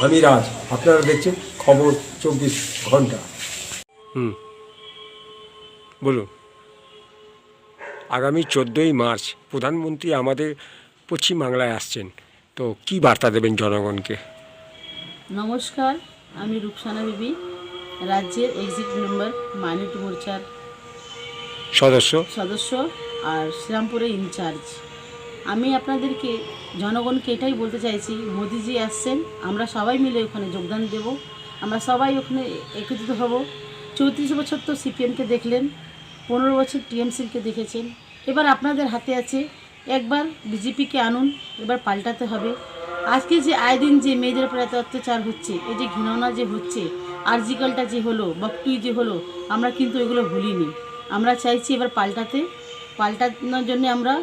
আমি রাজ, আপনারা দেখছেন খবর 24 ঘন্টা। বলুন। আগামী 14ই মার্চ প্রধানমন্ত্রী আমাদের পশ্চিমবাংলায় আসছেন, তো কি বার্তা দেবেন জনগণকে? নমস্কার, আমি রুকসানা বিবি, রাজ্যের এক্সিকিউটিভ মেম্বার মাইনরিটি মোর্চার সদস্য আর শ্রীরামপুরের ইনচার্জ। আমি আপনাদেরকে জনগণকে এটাই বলতে চাইছি, মোদিজি আসছেন, আমরা সবাই মিলে ওখানে যোগদান দেব, আমরা সবাই ওখানে একত্রিত হব। 34 বছর তো সিপিএমকে দেখলেন, 15 বছর টিএমসিকে দেখেছেন, এবার আপনাদের হাতে আছে, একবার বিজেপিকে আনুন, এবার পাল্টাতে হবে। আজকে যে আয় দিন যে মেয়েদের উপর এত অত্যাচার হচ্ছে, এই যে ঘৃণা যে হচ্ছে, আরজিকালটা যে হলো, বকটুই যে হলো, আমরা কিন্তু এগুলো ভুলিনি। আমরা চাইছি এবার পাল্টানোর জন্য আমরা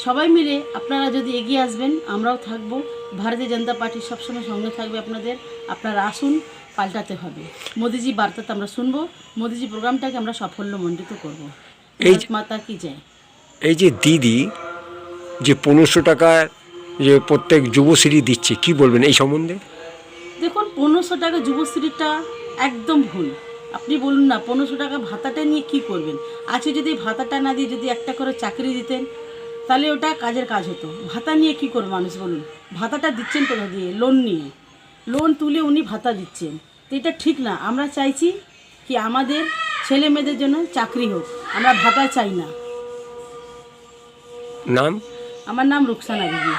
সবাই মিলে, আপনারা যদি এগিয়ে আসবেন আমরাও থাকবো, ভারতীয় জনতা পার্টি সবসময় সঙ্গে থাকবে আপনাদের। আপনারা আসুন, পাল্টাতে হবে। মোদিজি বার্তাতে আমরা শুনবো, মোদিজি প্রোগ্রামটাকে আমরা সাফল্যমণ্ডিত করবো। এই মাতা কি যায়। এই যে দিদি যে 1500 টাকা যে প্রত্যেক যুবশ্রী দিচ্ছে, কি বলবেন এই সম্বন্ধে? দেখুন, 1500 টাকা যুবশ্রীটা একদম ভুল। আপনি বলুন না, 1500 টাকা ভাতাটা নিয়ে কি করবেন? আজকে যদি ভাতাটা না দিয়ে যদি একটা করে চাকরি দিতেন, তাহলে ওটা কাজের কাজ হতো। ভাতা নিয়ে কি করবে মানুষ বলুন? ভাতাটা দিচ্ছেন কোথা দিয়ে? লোন নিয়ে, লোন তুলে উনি ভাতা দিচ্ছেন, তো এটা ঠিক না। আমরা চাইছি কি আমাদের ছেলে মেয়েদের জন্য চাকরি হোক, আমরা ভাতা চাই না। নাম? আমার নাম রুকসানা বিবি।